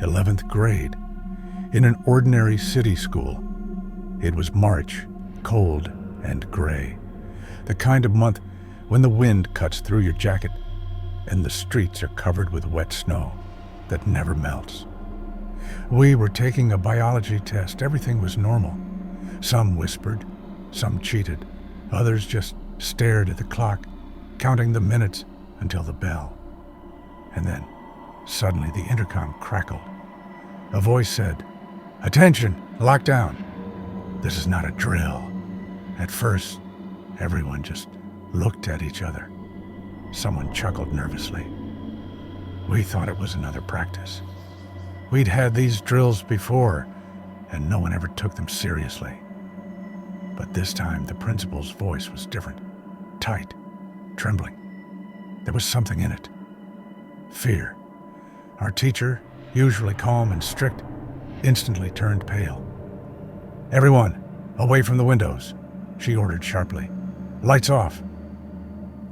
11th grade, in an ordinary city school. It was March, cold and gray, the kind of month when the wind cuts through your jacket and the streets are covered with wet snow that never melts. We were taking a biology test. Everything was normal. Some whispered, some cheated, others just stared at the clock, counting the minutes until the bell. And then, suddenly the intercom crackled. A voice said, "Attention, lockdown." This is not a drill. At first, everyone just looked at each other. Someone chuckled nervously. We thought it was another practice. We'd had these drills before, and no one ever took them seriously. But this time, the principal's voice was different, tight, trembling. There was something in it. Fear. Our teacher, usually calm and strict, instantly turned pale. "Everyone, away from the windows," she ordered sharply. "Lights off."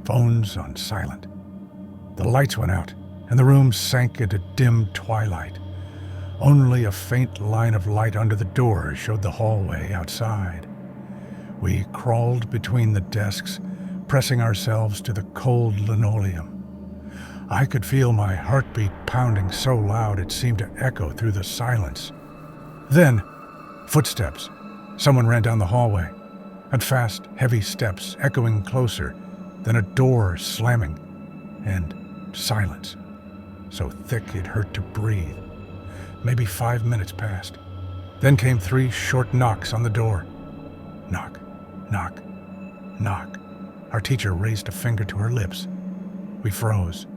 Phones on silent. The lights went out, and the room sank into dim twilight. Only a faint line of light under the door showed the hallway outside. We crawled between the desks, pressing ourselves to the cold linoleum. I could feel my heartbeat pounding so loud it seemed to echo through the silence. Then, footsteps. Someone ran down the hallway, and fast, heavy steps echoing closer, then a door slamming, and silence, so thick it hurt to breathe. Maybe 5 minutes passed. Then came 3 short knocks on the door. Knock, knock, knock. Our teacher raised a finger to her lips. We froze.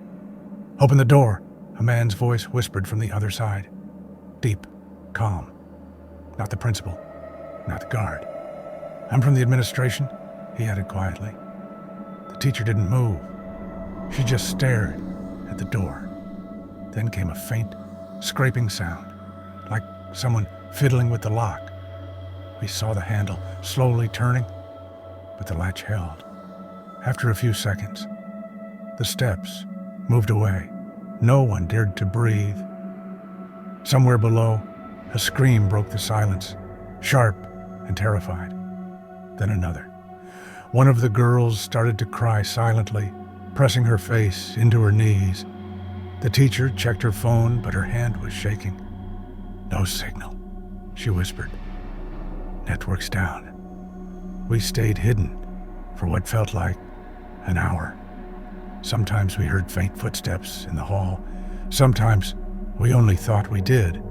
"Open the door," a man's voice whispered from the other side. Deep, calm. Not the principal, not the guard. "I'm from the administration," he added quietly. The teacher didn't move. She just stared at the door. Then came a faint, scraping sound, like someone fiddling with the lock. We saw the handle slowly turning, but the latch held. After a few seconds, the steps moved away. No one dared to breathe. Somewhere below, a scream broke the silence, sharp and terrified. Then another. One of the girls started to cry silently, pressing her face into her knees. The teacher checked her phone, but her hand was shaking. "No signal," she whispered. "Network's down." We stayed hidden for what felt like an hour. Sometimes we heard faint footsteps in the hall. Sometimes we only thought we did.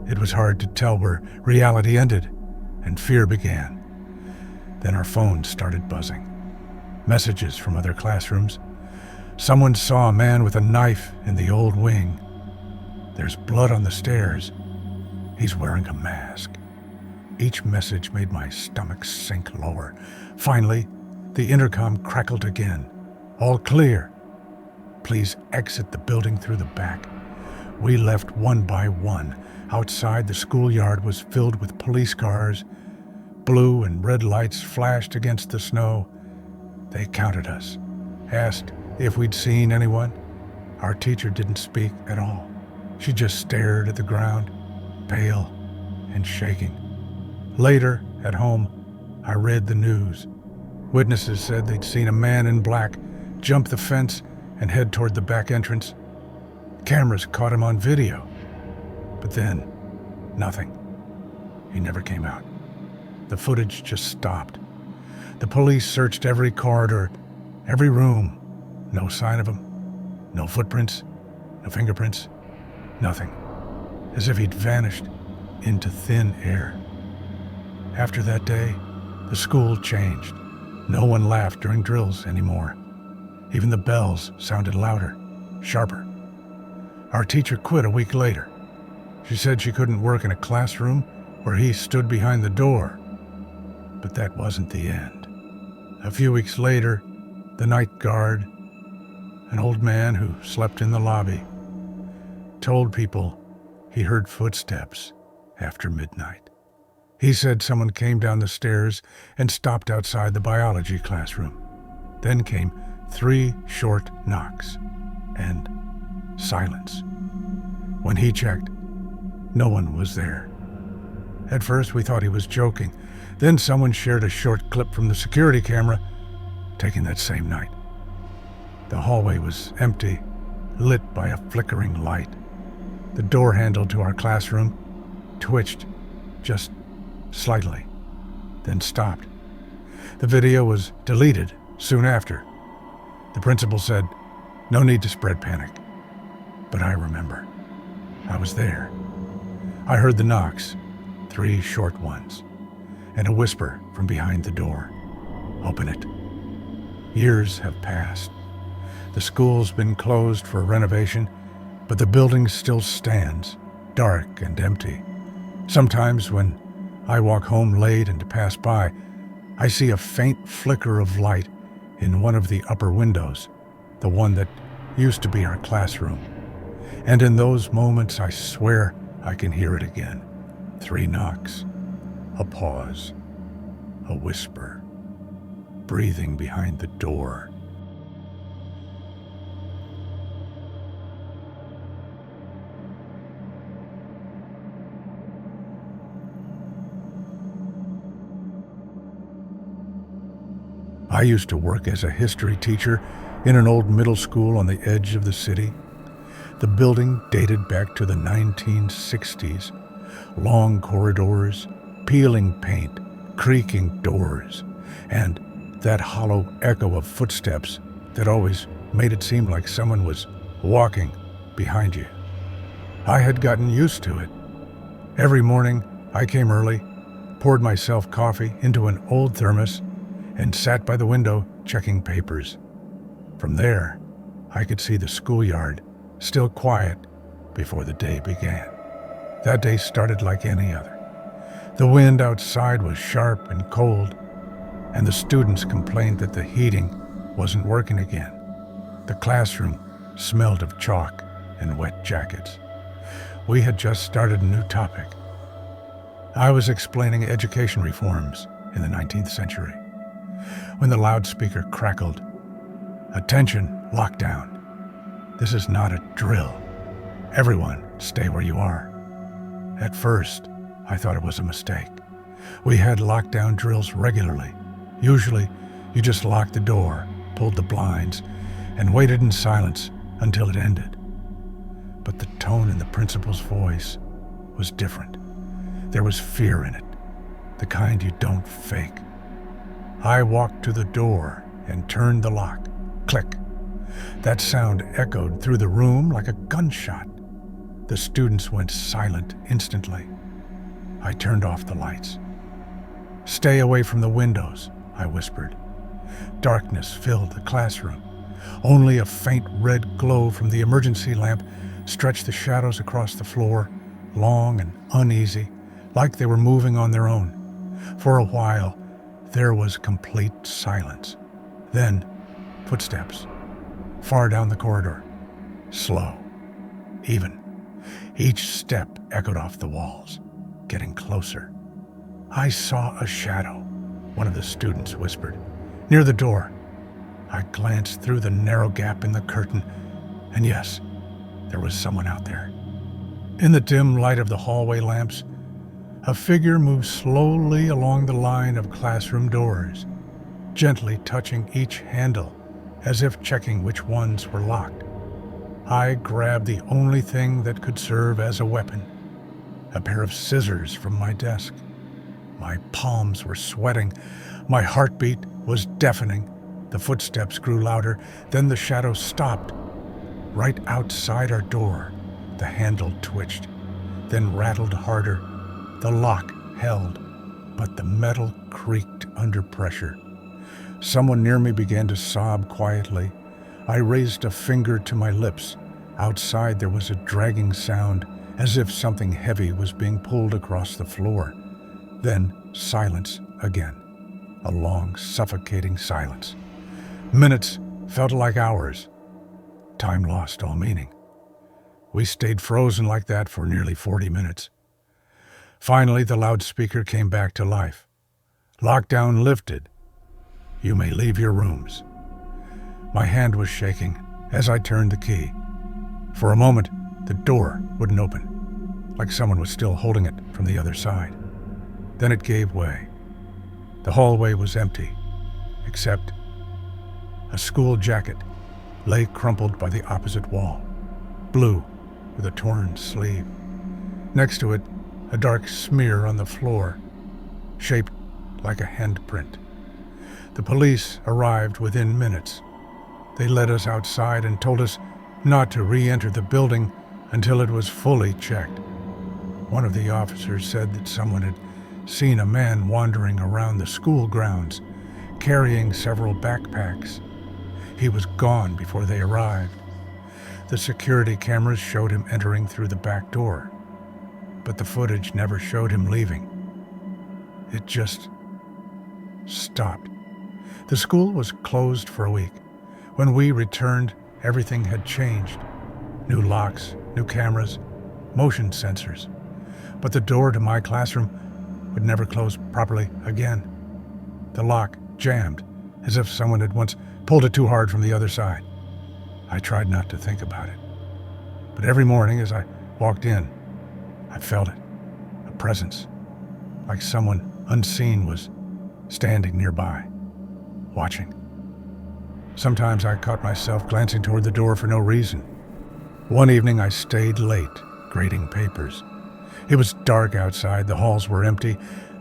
It was hard to tell where reality ended and fear began. Then our phones started buzzing. Messages from other classrooms. Someone saw a man with a knife in the old wing. There's blood on the stairs. He's wearing a mask. Each message made my stomach sink lower. Finally, the intercom crackled again. "All clear. Please exit the building through the back." We left one by one. Outside, the schoolyard was filled with police cars. Blue and red lights flashed against the snow. They counted us, asked if we'd seen anyone. Our teacher didn't speak at all. She just stared at the ground, pale and shaking. Later, at home, I read the news. Witnesses said they'd seen a man in black jump the fence and head toward the back entrance. Cameras caught him on video. But then, nothing. He never came out. The footage just stopped. The police searched every corridor, every room. No sign of him. No footprints. No fingerprints. Nothing. As if he'd vanished into thin air. After that day, the school changed. No one laughed during drills anymore. Even the bells sounded louder, sharper. Our teacher quit a week later. She said she couldn't work in a classroom where he stood behind the door. But that wasn't the end. A few weeks later, the night guard, an old man who slept in the lobby, told people he heard footsteps after midnight. He said someone came down the stairs and stopped outside the biology classroom. Then came 3 short knocks and silence. When he checked, No one was there. At first, we thought he was joking. Then someone shared a short clip from the security camera taken that same night. The hallway was empty, lit by a flickering light. The door handle to our classroom twitched just slightly, then stopped. The video was deleted soon after. The principal said, "No need to spread panic." But I remember. I was there. I heard the knocks, 3 short ones, and a whisper from behind the door. "Open it." Years have passed. The school's been closed for renovation, but the building still stands, dark and empty. Sometimes when I walk home late and pass by, I see a faint flicker of light in one of the upper windows, the one that used to be our classroom. And in those moments, I swear I can hear it again. 3 knocks, a pause, a whisper, breathing behind the door. I used to work as a history teacher in an old middle school on the edge of the city. The building dated back to the 1960s. Long corridors, peeling paint, creaking doors, and that hollow echo of footsteps that always made it seem like someone was walking behind you. I had gotten used to it. Every morning, I came early, poured myself coffee into an old thermos, and sat by the window checking papers. From there, I could see the schoolyard, still quiet, before the day began. That day started like any other. The wind outside was sharp and cold, and the students complained that the heating wasn't working again. The classroom smelled of chalk and wet jackets. We had just started a new topic. I was explaining education reforms in the 19th century. When the loudspeaker crackled, "Attention, lockdown. This is not a drill. Everyone stay where you are." At first, I thought it was a mistake. We had lockdown drills regularly. Usually, you just locked the door, pulled the blinds, and waited in silence until it ended. But the tone in the principal's voice was different. There was fear in it, the kind you don't fake. I walked to the door and turned the lock. Click. That sound echoed through the room like a gunshot. The students went silent instantly. I turned off the lights. "Stay away from the windows," I whispered. Darkness filled the classroom. Only a faint red glow from the emergency lamp stretched the shadows across the floor, long and uneasy, like they were moving on their own. For a while, there was complete silence. Then, footsteps, far down the corridor, slow, even. Each step echoed off the walls, getting closer. "I saw a shadow," one of the students whispered, "near the door." I glanced through the narrow gap in the curtain, and yes, there was someone out there. In the dim light of the hallway lamps, a figure moved slowly along the line of classroom doors, gently touching each handle as if checking which ones were locked. I grabbed the only thing that could serve as a weapon, a pair of scissors from my desk. My palms were sweating. My heartbeat was deafening. The footsteps grew louder. Then the shadow stopped. Right outside our door, the handle twitched, then rattled harder. The lock held, but the metal creaked under pressure. Someone near me began to sob quietly. I raised a finger to my lips. Outside there was a dragging sound, as if something heavy was being pulled across the floor. Then silence again, a long, suffocating silence. Minutes felt like hours. Time lost all meaning. We stayed frozen like that for nearly 40 minutes. Finally, the loudspeaker came back to life. "Lockdown lifted. You may leave your rooms." My hand was shaking as I turned the key. For a moment, the door wouldn't open. like someone was still holding it from the other side. Then it gave way. The hallway was empty, except a school jacket lay crumpled by the opposite wall, blue with a torn sleeve. Next to it, a dark smear on the floor, shaped like a handprint. The police arrived within minutes. They led us outside and told us not to re-enter the building until it was fully checked. One of the officers said that someone had seen a man wandering around the school grounds, carrying several backpacks. He was gone before they arrived. The security cameras showed him entering through the back door, but the footage never showed him leaving. It just stopped. The school was closed for a week. When we returned, everything had changed. New locks, new cameras, motion sensors. But the door to my classroom would never close properly again. The lock jammed, as if someone had once pulled it too hard from the other side. I tried not to think about it. But every morning as I walked in, I felt it, a presence, like someone unseen was standing nearby, watching. Sometimes I caught myself glancing toward the door for no reason. One evening I stayed late, grading papers. It was dark outside, the halls were empty.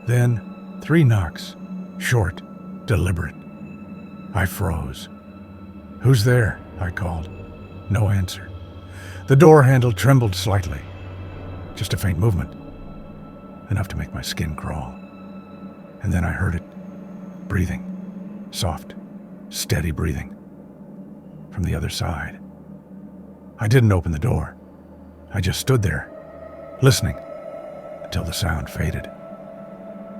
Then 3 knocks, short, deliberate. I froze. "Who's there?" I called. No answer. The door handle trembled slightly. Just a faint movement, enough to make my skin crawl. And then I heard it, breathing, soft, steady breathing, from the other side. I didn't open the door. I just stood there, listening, until the sound faded.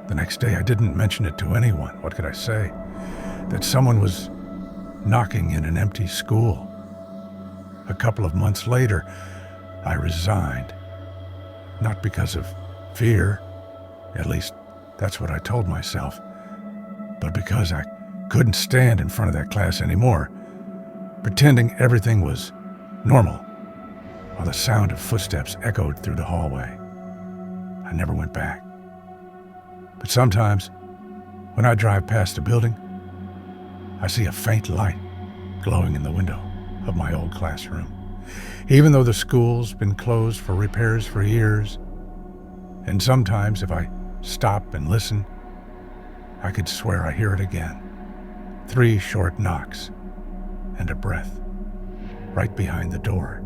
The next day I didn't mention it to anyone. What could I say? That someone was knocking in an empty school. A couple of months later, I resigned. Not because of fear, at least that's what I told myself, but because I couldn't stand in front of that class anymore, pretending everything was normal, while the sound of footsteps echoed through the hallway. I never went back. But sometimes, when I drive past a building, I see a faint light glowing in the window of my old classroom. Even though the school's been closed for repairs for years, and sometimes if I stop and listen, I could swear I hear it again. 3 short knocks and a breath right behind the door.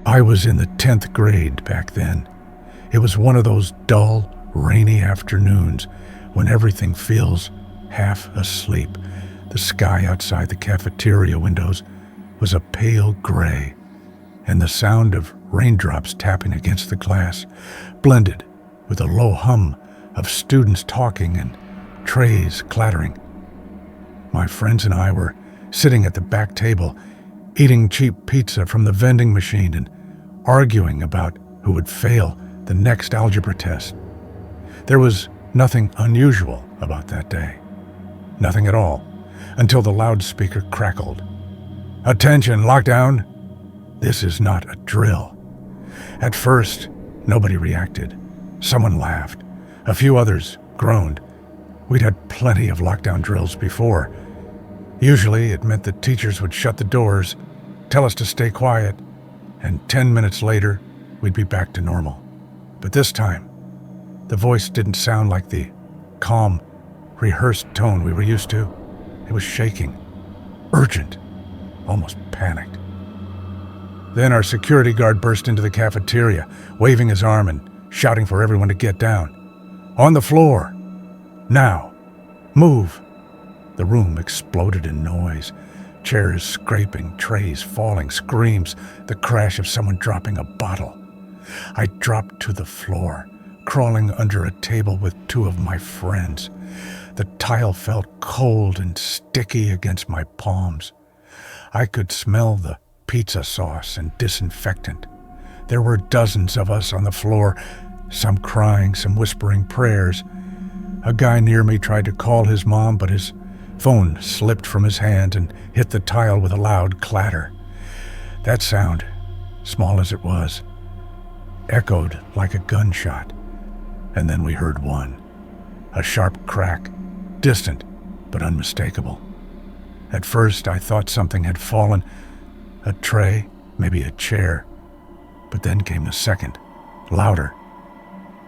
I was in the 10th grade back then. It was one of those dull, rainy afternoons when everything feels half asleep. The sky outside the cafeteria windows was a pale gray, and the sound of raindrops tapping against the glass blended with a low hum of students talking and trays clattering. My friends and I were sitting at the back table, eating cheap pizza from the vending machine and arguing about who would fail the next algebra test. There was nothing unusual about that day. Nothing at all, until the loudspeaker crackled. "Attention, lockdown! This is not a drill." At first, nobody reacted. Someone laughed. A few others groaned. We'd had plenty of lockdown drills before. Usually, it meant that teachers would shut the doors, tell us to stay quiet, and 10 minutes later, we'd be back to normal. But this time, the voice didn't sound like the calm, rehearsed tone we were used to. It was shaking, urgent, almost panicked. Then our security guard burst into the cafeteria, waving his arm and shouting for everyone to get down. "On the floor! Now! Move!" The room exploded in noise. Chairs scraping, trays falling, screams, the crash of someone dropping a bottle. I dropped to the floor, crawling under a table with 2 of my friends. The tile felt cold and sticky against my palms. I could smell the pizza sauce and disinfectant. There were dozens of us on the floor, some crying, some whispering prayers. A guy near me tried to call his mom, but his phone slipped from his hand and hit the tile with a loud clatter. That sound, small as it was, echoed like a gunshot. And then we heard one, a sharp crack, distant but unmistakable. At first I thought something had fallen, a tray, maybe a chair. But then came the second, louder,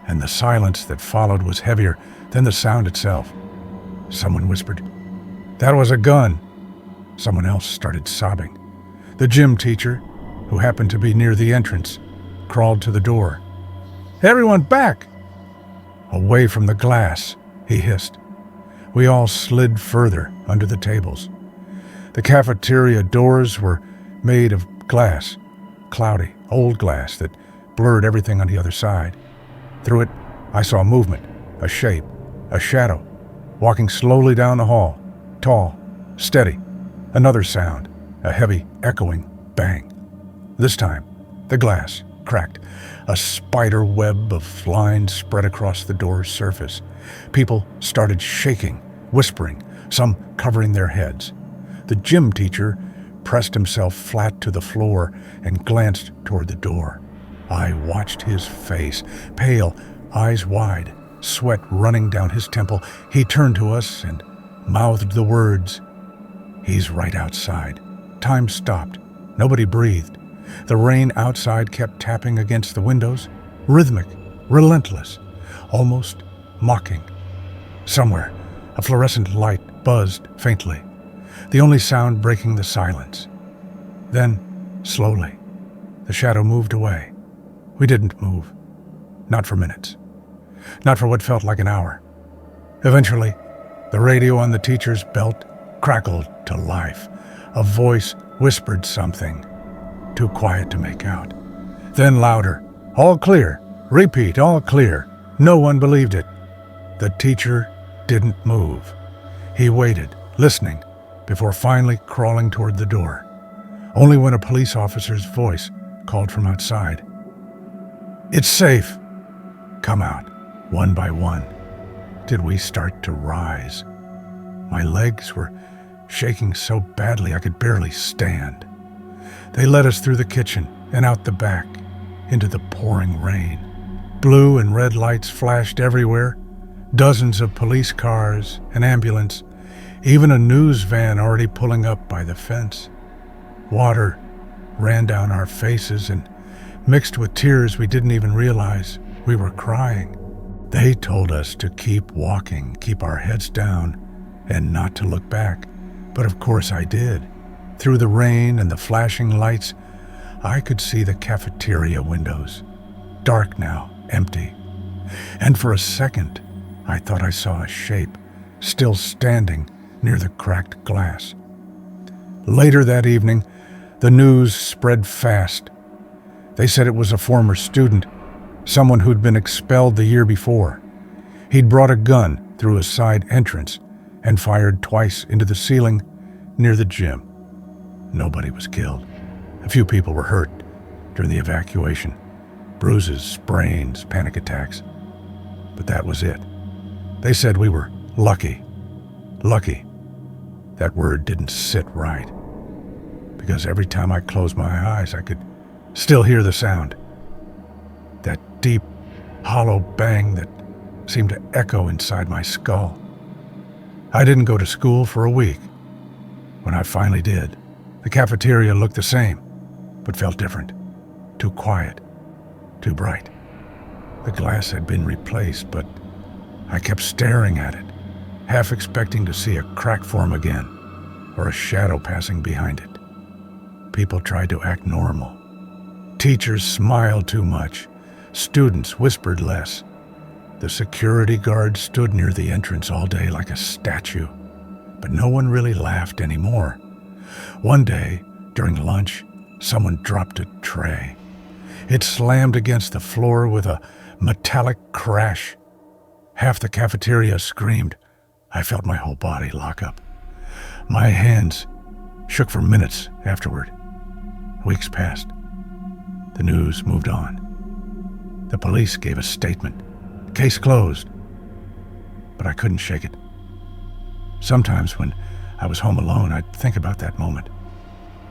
and the silence that followed was heavier than the sound itself. Someone whispered, "That was a gun." Someone else started sobbing. The gym teacher, who happened to be near the entrance, crawled to the door. "Everyone back!" "Away from the glass," he hissed. We all slid further under the tables. The cafeteria doors were made of glass, cloudy, old glass that blurred everything on the other side. Through it, I saw movement, a shape, a shadow, walking slowly down the hall, tall, steady. Another sound, a heavy, echoing bang. This time, the glass cracked. A spider web of lines spread across the door's surface. People started shaking, whispering, some covering their heads. The gym teacher pressed himself flat to the floor and glanced toward the door. I watched his face, pale, eyes wide, sweat running down his temple. He turned to us and mouthed the words. "He's right outside." Time stopped. Nobody breathed. The rain outside kept tapping against the windows, rhythmic, relentless, almost mocking. Somewhere, a fluorescent light buzzed faintly, the only sound breaking the silence. Then, slowly, the shadow moved away. We didn't move. Not for minutes. Not for what felt like an hour. Eventually, the radio on the teacher's belt crackled to life. A voice whispered something, too quiet to make out. Then louder, "All clear. Repeat, all clear." No one believed it. The teacher didn't move. He waited, listening, before finally crawling toward the door. Only when a police officer's voice called from outside, "It's safe. Come out." One by one, did we start to rise. My legs were shaking so badly I could barely stand. They led us through the kitchen and out the back, into the pouring rain. Blue and red lights flashed everywhere, dozens of police cars, an ambulance, even a news van already pulling up by the fence. Water ran down our faces and mixed with tears we didn't even realize we were crying. They told us to keep walking, keep our heads down, and not to look back. But of course I did. Through the rain and the flashing lights, I could see the cafeteria windows. Dark now, empty. And for a second, I thought I saw a shape, still standing near the cracked glass. Later that evening, the news spread fast. They said it was a former student, someone who'd been expelled the year before. He'd brought a gun through a side entrance and fired twice into the ceiling near the gym. Nobody was killed. A few people were hurt during the evacuation. Bruises, sprains, panic attacks. But that was it. They said we were lucky. Lucky. That word didn't sit right. Because every time I closed my eyes, I could still hear the sound. That deep, hollow bang that seemed to echo inside my skull. I didn't go to school for a week. When I finally did, the cafeteria looked the same, but felt different. Too quiet, too bright. The glass had been replaced, but I kept staring at it, half expecting to see a crack form again, or a shadow passing behind it. People tried to act normal. Teachers smiled too much. Students whispered less. The security guard stood near the entrance all day like a statue, but no one really laughed anymore. One day, during lunch, someone dropped a tray. It slammed against the floor with a metallic crash. Half the cafeteria screamed. I felt my whole body lock up. My hands shook for minutes afterward. Weeks passed. The news moved on. The police gave a statement. Case closed. But I couldn't shake it. Sometimes when I was home alone, I'd think about that moment.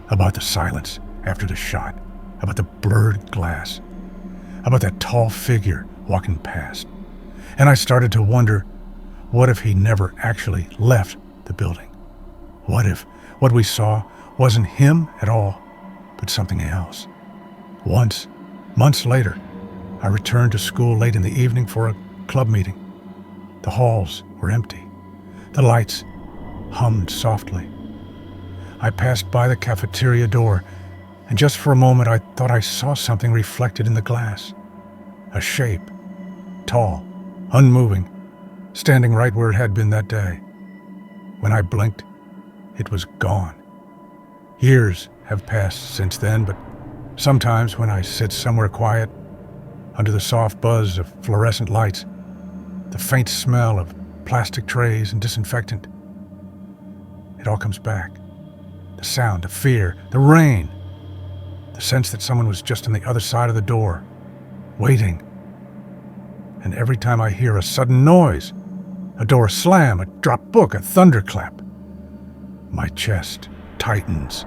About the silence after the shot, about the blurred glass, about that tall figure walking past. And I started to wonder, what if he never actually left the building? What if what we saw wasn't him at all, but something else? Once, months later, I returned to school late in the evening for a club meeting. The halls were empty. The lights hummed softly. I passed by the cafeteria door, and just for a moment I thought I saw something reflected in the glass. A shape, tall, unmoving, standing right where it had been that day. When I blinked, it was gone. Years have passed since then, but sometimes when I sit somewhere quiet, under the soft buzz of fluorescent lights, the faint smell of plastic trays and disinfectant, it all comes back. The sound, the fear, the rain, the sense that someone was just on the other side of the door, waiting. And every time I hear a sudden noise, a door slam, a dropped book, a thunderclap, my chest tightens.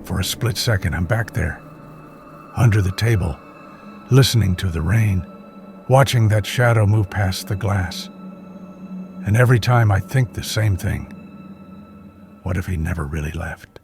For a split second, I'm back there, under the table, listening to the rain, watching that shadow move past the glass. And every time I think the same thing. What if he never really left?